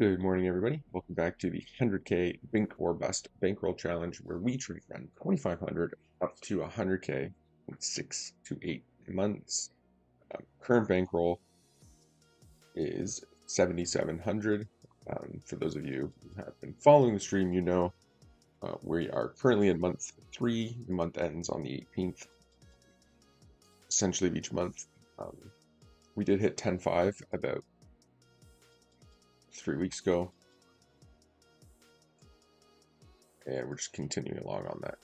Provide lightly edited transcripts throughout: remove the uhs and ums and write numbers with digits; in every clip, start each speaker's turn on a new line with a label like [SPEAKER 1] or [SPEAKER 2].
[SPEAKER 1] Good morning, everybody. Welcome back to the 100K Bink or Bust Bankroll Challenge, where we trade from 2,500 up to 100K in 6 to 8 months. Current bankroll is 7,700. For those of you who have been following the stream, you know we are currently in month 3. The month ends on the 18th, essentially of each month. We did hit 10.5 about 3 weeks ago, and we're just continuing along on that.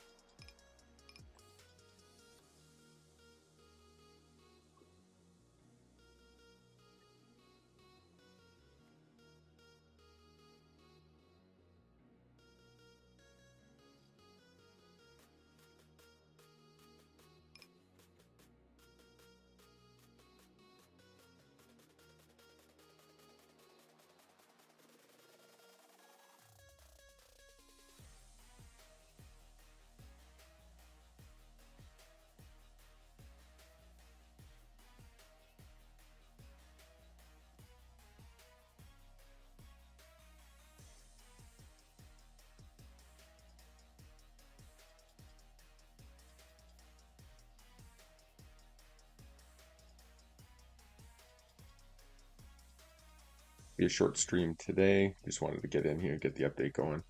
[SPEAKER 1] Be a short stream today. Just wanted to get in here, get the update going.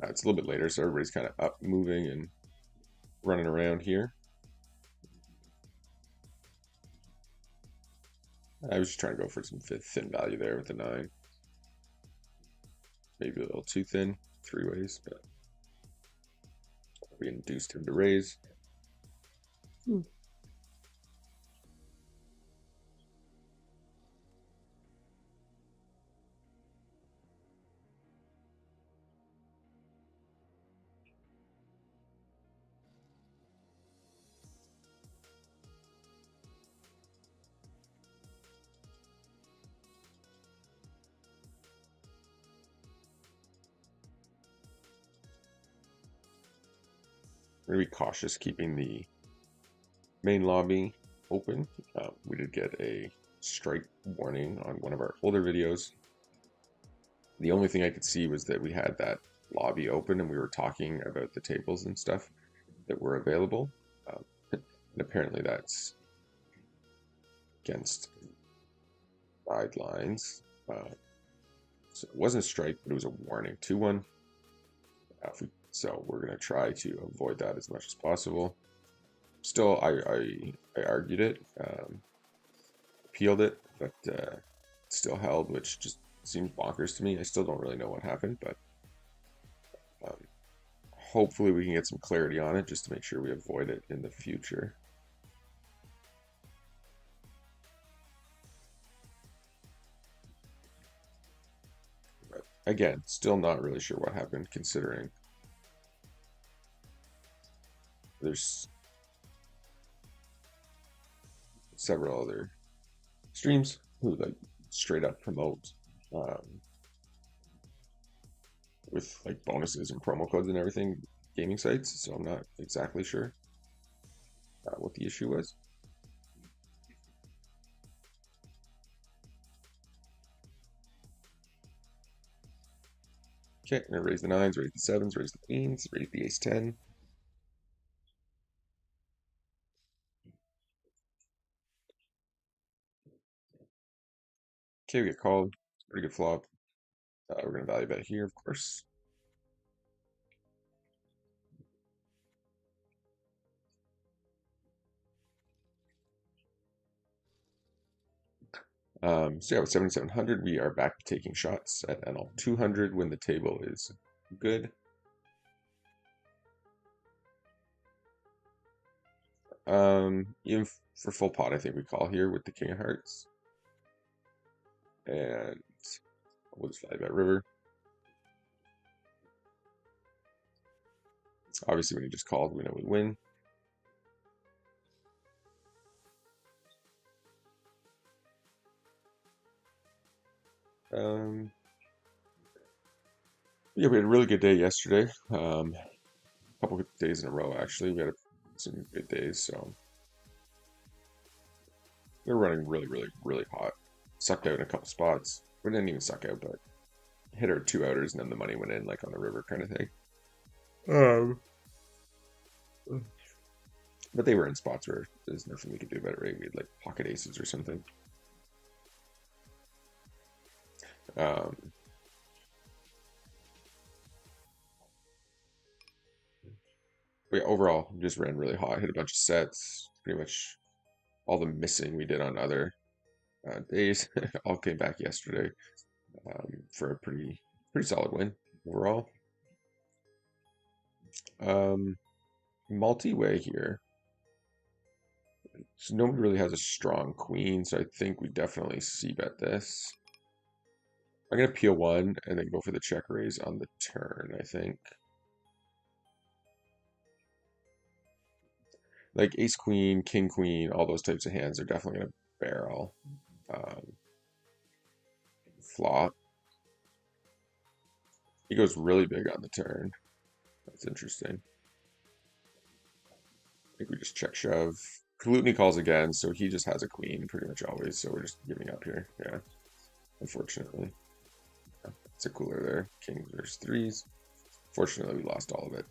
[SPEAKER 1] It's a little bit later, so everybody's kind of up, moving, and running around here. I was just trying to go for some thin value there with the 9. Maybe a little too thin, 3 ways, but we induced him to raise. We're going to be cautious keeping the main lobby open. We did get a strike warning on one of our older videos. The only thing I could see was that we had that lobby open and we were talking about the tables and stuff that were available. And apparently that's against guidelines. So it wasn't a strike, but it was a warning. 2-1. So we're going to try to avoid that as much as possible. Still, I argued it, appealed it, but still held, which just seems bonkers to me. I still don't really know what happened, but hopefully we can get some clarity on it just to make sure we avoid it in the future. But again, still not really sure what happened, considering there's several other streams who like straight up promote with like bonuses and promo codes and everything, gaming sites. So I'm not exactly sure what the issue was. Okay, I'm gonna raise the 9s, raise the 7s, raise the queens, raise the ace-10. Okay, we get called. Pretty good flop. We're going to value bet here, of course. So yeah, with 7,700, we are back to taking shots at NL 200 when the table is good. Even for full pot, I think we call here with the King of Hearts. And we'll just value bet river. Obviously, when he just called, we know we win. Yeah, we had a really good day yesterday. A couple of days in a row, actually. We had some good days, so we were running really hot. Sucked out in a couple spots. We didn't even suck out, but hit our 2-outers and then the money went in like on the river kind of thing. Um, but they were in spots where there's nothing we could do about it, right? We had like pocket aces or something. Um, but yeah, overall, we just ran really hot, hit a bunch of sets. Pretty much all the missing we did on other days all came back yesterday for a pretty solid win overall. Multi-way here. So nobody really has a strong queen, so I think we definitely c-bet this. I'm gonna peel one and then go for the check raise on the turn, I think. Like ace queen, king queen, all those types of hands are definitely gonna barrel. Flop. He goes really big on the turn. That's interesting. I think we just check shove. Kalutny calls again, so he just has a queen pretty much always, so we're just giving up here. Yeah, unfortunately. It's a cooler there. Kings versus threes. Fortunately, we lost all of it.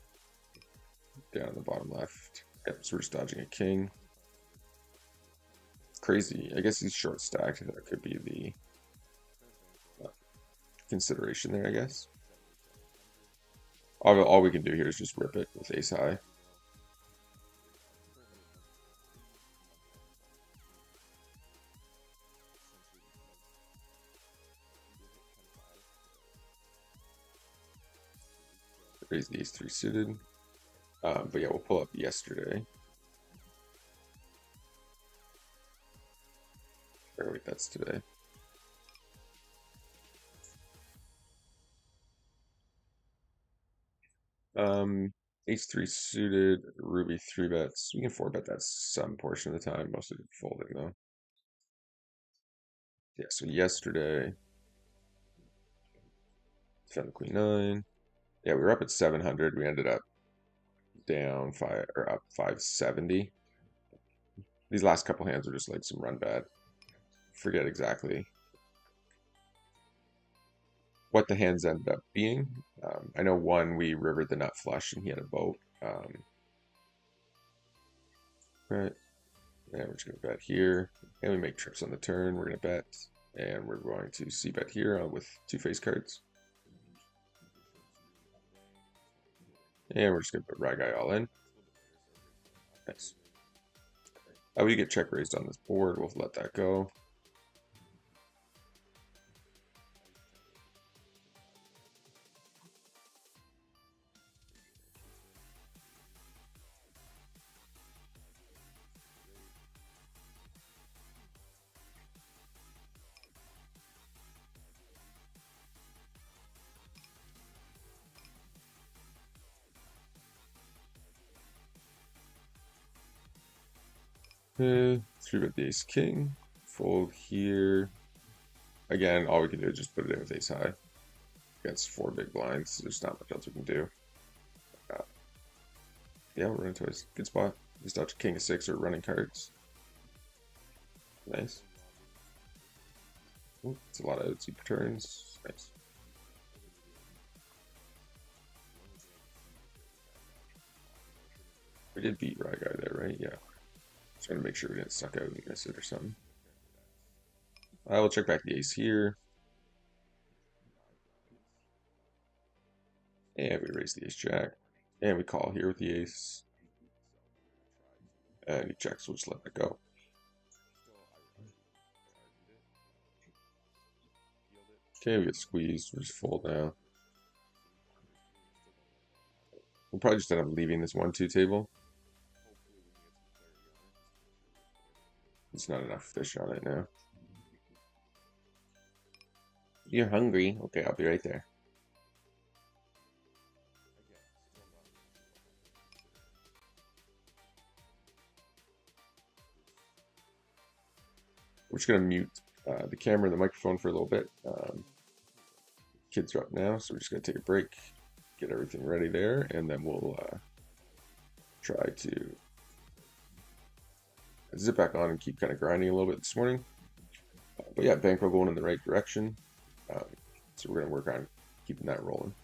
[SPEAKER 1] Down in the bottom left. Yep, so we're just dodging a king. Crazy. I guess he's short stacked. That could be the consideration there, I guess. All we can do here is just rip it with ace high. Raise the ace 3 suited. But yeah, we'll pull up yesterday. Or wait, that's today. Ace 3 suited, ruby 3 bets. We can 4 bet that some portion of the time, mostly folding though. Yeah, so yesterday, found the queen 9. Yeah, we were up at 700. We ended up down 5 or up 570. These last couple hands were just like some run bad. Forget exactly what the hands ended up being. I know one we rivered the nut flush and he had a boat. Right. And we're just gonna bet here. And we make trips on the turn. We're gonna bet. And we're going to c-bet here with 2 face cards. And we're just gonna put Rye Guy all in. Nice. We get check raised on this board. We'll let that go. Okay, 3-bet the ace king. Fold here. Again, all we can do is just put it in with ace high. Against 4 big blinds. There's not much else we can do. Yeah, we're into a good spot. Just dodge king of 6 or running cards. Nice. Ooh, it's a lot of outsy turns. Nice. We did beat Rye Guy there, right? Yeah. Just trying to make sure we didn't suck out and miss it or something. I will check back the ace here. And we raise the ace jack. And we call here with the ace. And he checks, we'll just let that go. Okay, we get squeezed. We'll just fold now. We'll probably just end up leaving this 1-2 table. There's not enough fish on it now. You're hungry? Okay, I'll be right there. We're just going to mute the camera and the microphone for a little bit. Kids are up now, so we're just going to take a break, get everything ready there, and then we'll try to zip back on and keep kind of grinding a little bit this morning. But yeah, bankroll going in the right direction. So we're going to work on keeping that rolling.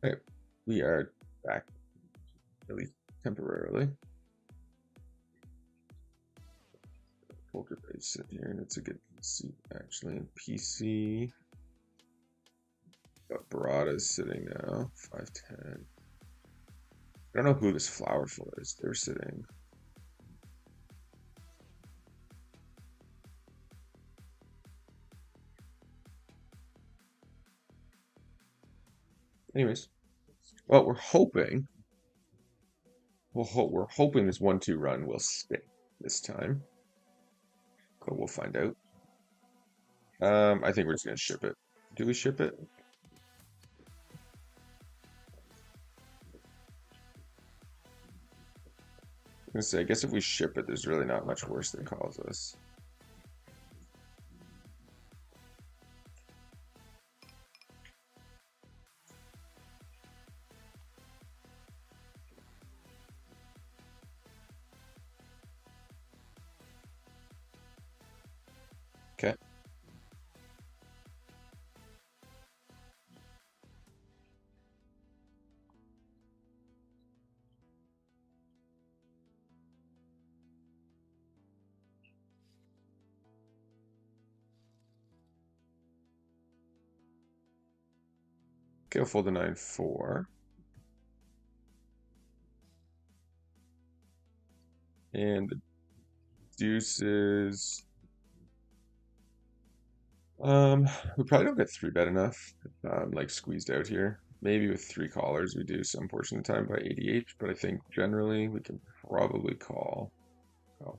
[SPEAKER 1] Okay, we are back, at least temporarily. Poker Base sit here, and it's a good seat actually. In PC, got Barada's sitting now, 510. I don't know who this Flowerful is. They're sitting. Anyways, well, we're hoping this 1-2 run will stick this time, but we'll find out. I think we're just gonna ship it. Do we ship it? I'm gonna say, I guess if we ship it, there's really not much worse that calls us. Okay. Okay, we'll fold the 9-4. And the deuces. We probably don't get 3-bet enough. Like squeezed out here. Maybe with 3 callers we do some portion of the time by 80H, but I think generally we can probably call. Oh.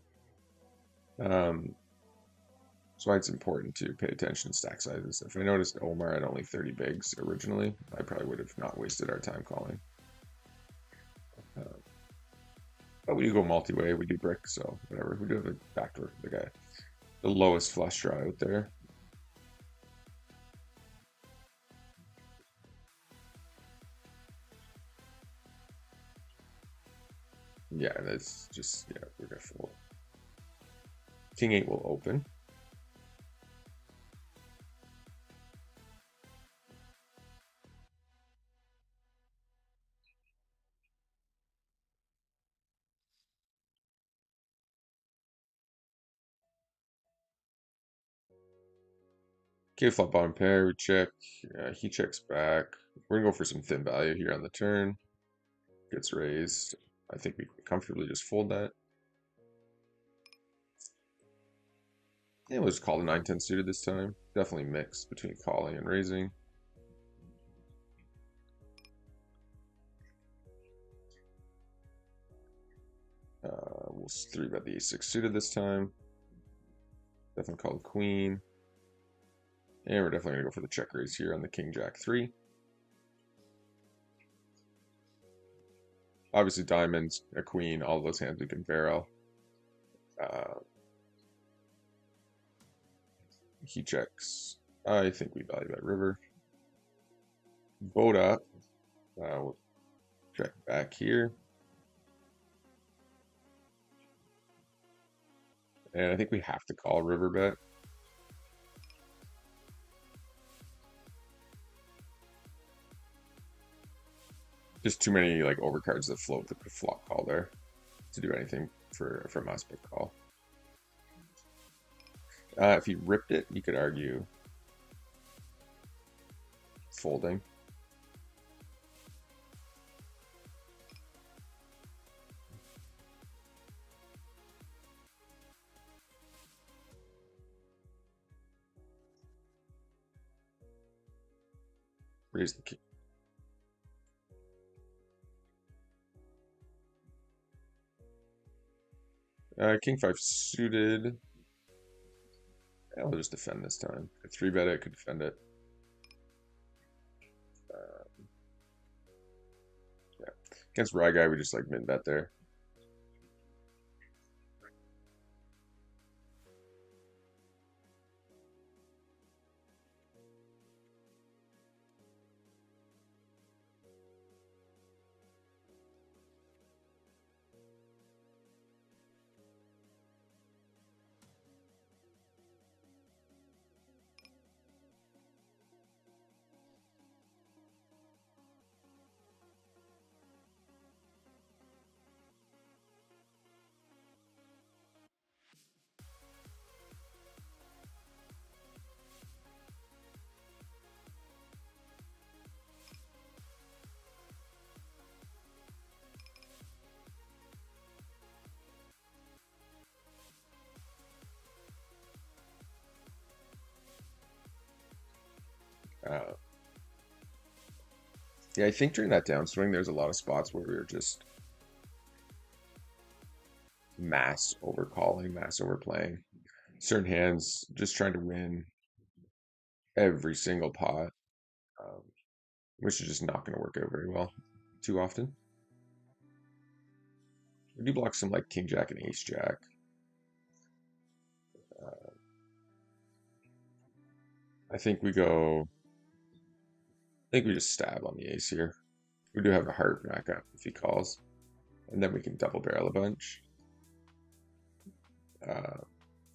[SPEAKER 1] That's why it's important to pay attention to stack sizes. If I noticed Omar had only 30 bigs originally, I probably would have not wasted our time calling. But we do go multi-way, we do brick, so whatever. We do have a backdoor for the guy. The lowest flush draw out there. Yeah, that's just, yeah, we're gonna fold. King 8 will open. Okay, flop bottom pair, we check. He checks back. We're gonna go for some thin value here on the turn. Gets raised. I think we can comfortably just fold that. Yeah, we'll just call the 9-10 suited this time. Definitely mixed between calling and raising. We'll 3-bet the ace-6 suited this time. Definitely call the queen. And we're definitely gonna go for the check raise here on the king-jack 3. Obviously diamonds, a queen, all of those hands we can barrel. He checks. I think we value that river. Boat up. We'll check back here. And I think we have to call river bet. Just too many like overcards that float the flop call there to do anything from us but call. If he ripped it, you could argue folding. Raise the king. King 5 suited. I'll just defend this time. Could 3-bet it, could defend it. Yeah. Against Rye Guy, we just like min bet there. Uh, yeah, I think during that downswing, there's a lot of spots where we were just mass overcalling, mass overplaying. Certain hands just trying to win every single pot, um, which is just not going to work out very well too often. We do block some like king jack and ace jack. Uh, I think we go. I think we just stab on the ace here. We do have a heart rack up if he calls, and then we can double barrel a bunch. I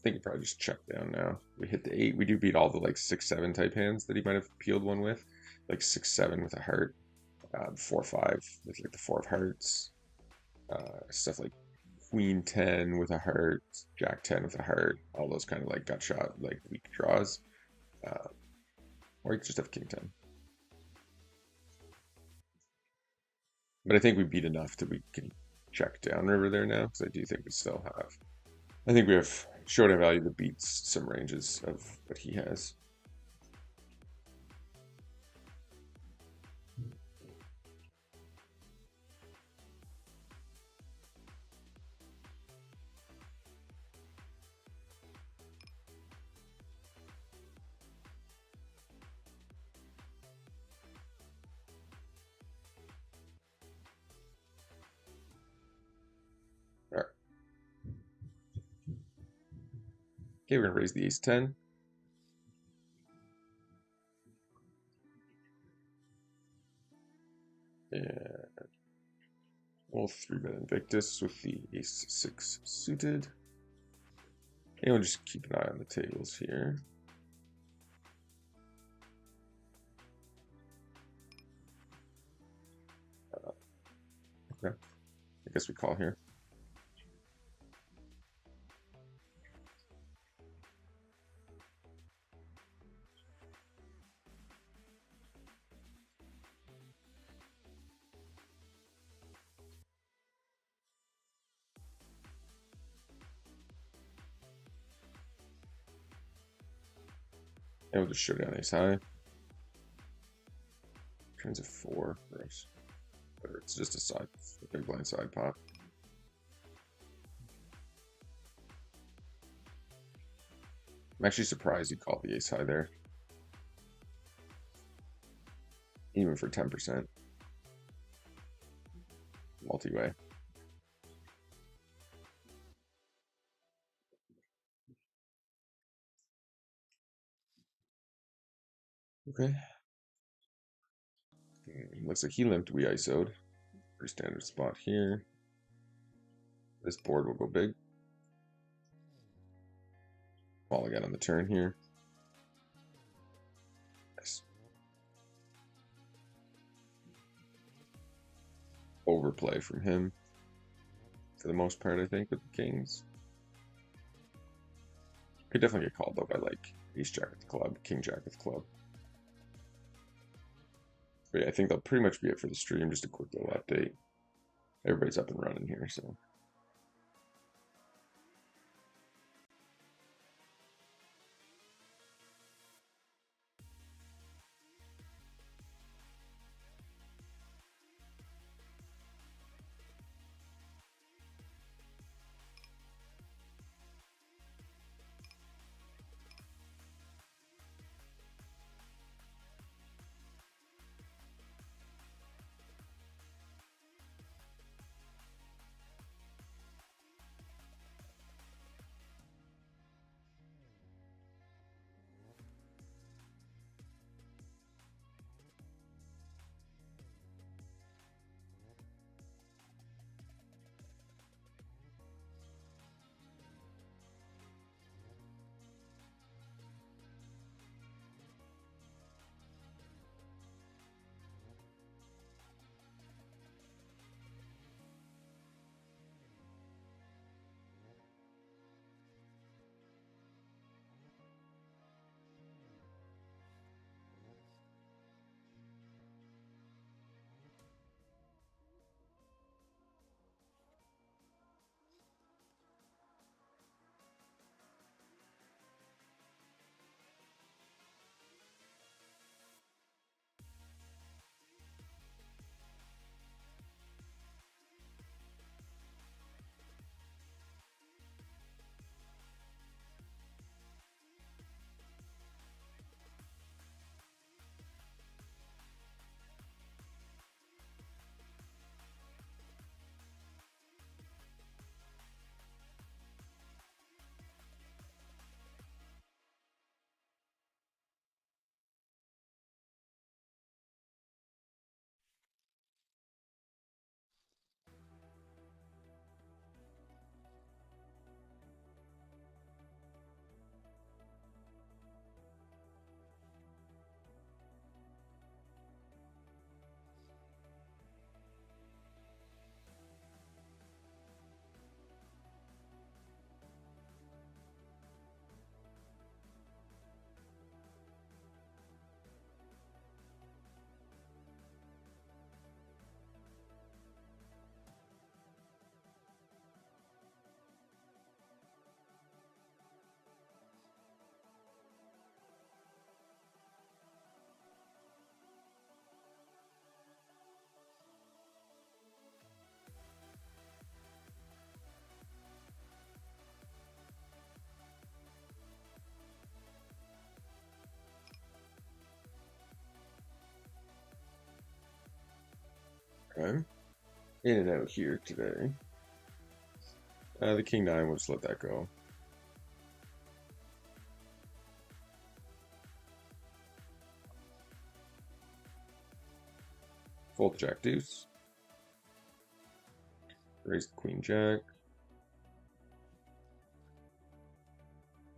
[SPEAKER 1] think we probably just check down now. We hit the 8. We do beat all the like 6-7 type hands that he might have peeled one with, like 6-7 with a heart, 4-5 with like the 4 of hearts, stuff like Queen 10 with a heart, Jack 10 with a heart, all those kind of like gut shot, like weak draws. Uh, or you could just have King 10. But I think we beat enough that we can check down river there now, because I do think we still have. I think we have showdown value that beats some ranges of what he has. All right. Okay, we're gonna raise the ace 10. And we'll 3-bet Invictus with the ace 6 suited. And we'll just keep an eye on the tables here. Okay, I guess we call here. And we'll just show down ace high. Turns a 4 for us. Or it's just a side, a big blind side pot. I'm actually surprised he called the ace high there. Even for 10%. Multi-way. Okay. Looks like he limped, we ISO'd. Pretty standard spot here. This board will go big. Call again on the turn here. Nice. Overplay from him. For the most part, I think, with the kings. Could definitely get called though by like ace jack with the club, king jack with club. But yeah, I think that'll pretty much be it for the stream. Just a quick little update. Everybody's up and running here, so. Okay. In and out here today. The king nine, we'll just let that go. Fold jack deuce. Raise the queen jack.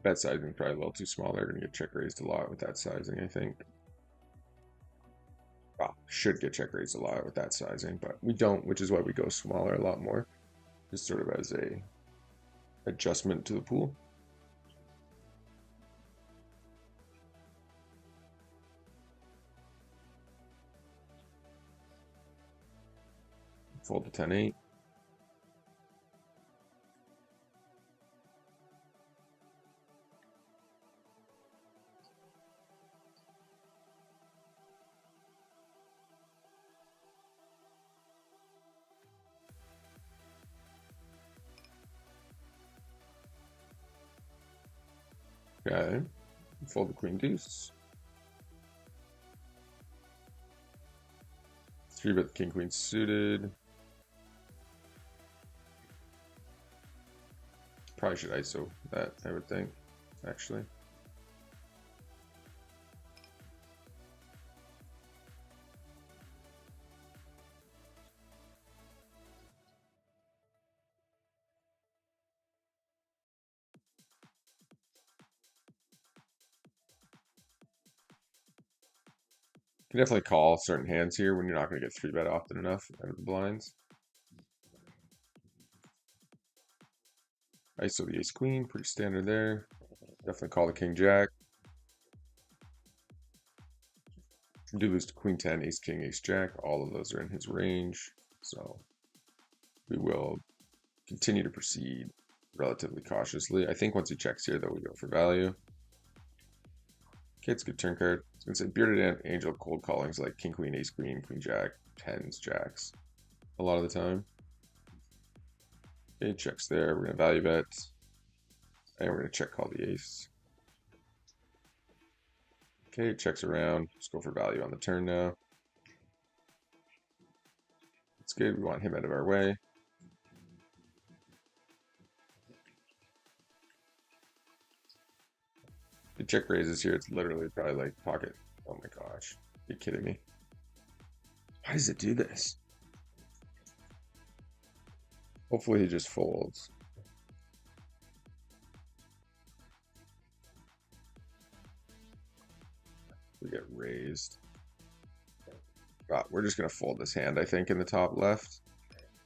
[SPEAKER 1] Bet sizing probably a little too small. They're going to get check raised a lot with that sizing, I think. Well, should get check raised a lot with that sizing, but we don't, which is why we go smaller a lot more. Just sort of as a adjustment to the pool. Fold to 10-8. Okay. Fold the queen deuce. 3-bet the king queen suited. Probably should ISO that, I would think, actually. You can definitely call certain hands here when you're not going to get 3-bet often enough out of the blinds. ISO the ace queen, pretty standard there. Definitely call the king jack. Do lose to queen 10, ace king, ace jack. All of those are in his range. So we will continue to proceed relatively cautiously. I think once he checks here, though, we go for value. Okay, it's a good turn card. I was going to say bearded angel cold callings like king, queen, ace, queen, queen, jack, tens, jacks. A lot of the time. Okay, checks there. We're going to value bet. And we're going to check call the ace. Okay, checks around. Let's go for value on the turn now. It's good. We want him out of our way. The check raises here. It's literally probably like pocket. Oh my gosh. Are you kidding me? Why does it do this? Hopefully he just folds. We get raised. We're just going to fold this hand, I think, in the top left.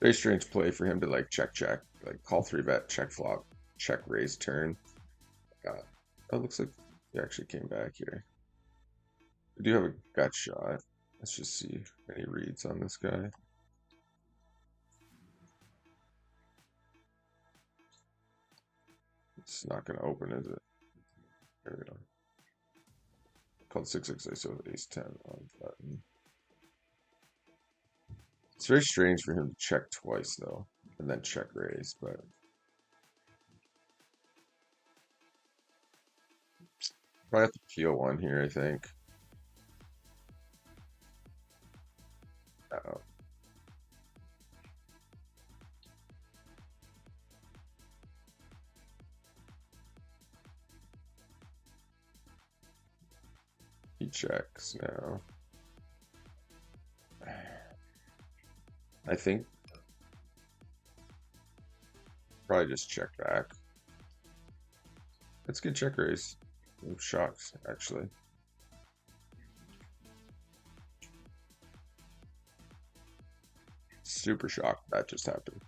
[SPEAKER 1] Very strange play for him to like check, like call 3-bet, check flop, check raise turn. Oh, it looks like he actually came back here. We do have a gut shot. Let's just see any reads on this guy. It's not going to open, is it? There we go. Called 6-6 ISO with ace 10 on button. It's very strange for him to check twice, though, and then check raise, but probably have to peel one here, I think. Uh-oh. He checks now. I think probably just check back. That's good check raise. I'm shocked, actually. Super shocked that just happened.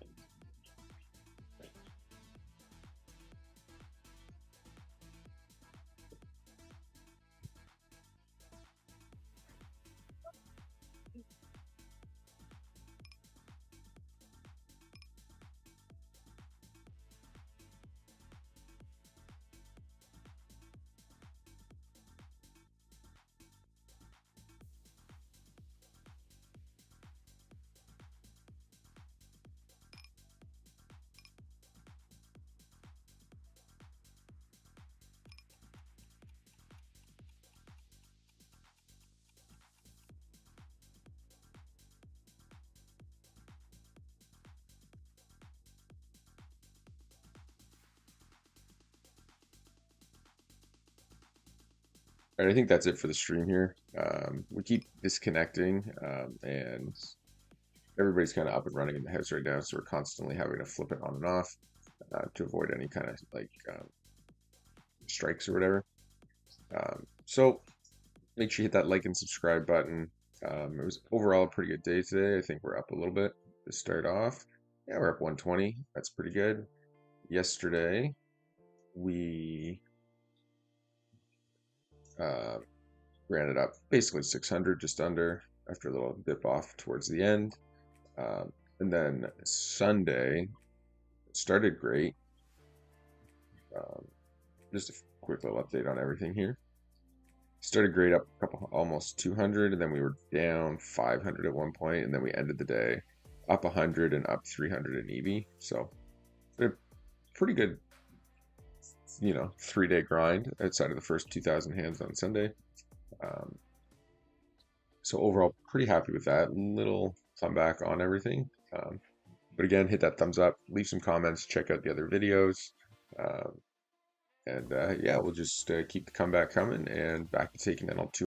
[SPEAKER 1] All right, I think that's it for the stream here. We keep disconnecting, and everybody's kind of up and running in the house right now, so we're constantly having to flip it on and off to avoid any kind of like strikes or whatever. So make sure you hit that like and subscribe button. It was overall a pretty good day today. I think we're up a little bit to start off. Yeah, we're up 120. That's pretty good. Yesterday, we ran it up basically 600, just under, after a little dip off towards the end. And then Sunday started great. Just a quick little update on everything here. Started great, up a couple, almost 200, and then we were down 500 at one point, and then we ended the day up 100 and up 300 in EV. So a pretty good, 3-day grind outside of the first 2,000 hands on Sunday. So overall, pretty happy with that. Little comeback on everything. But again, hit that thumbs up, leave some comments, check out the other videos. And yeah, we'll just keep the comeback coming and back to taking in on 2.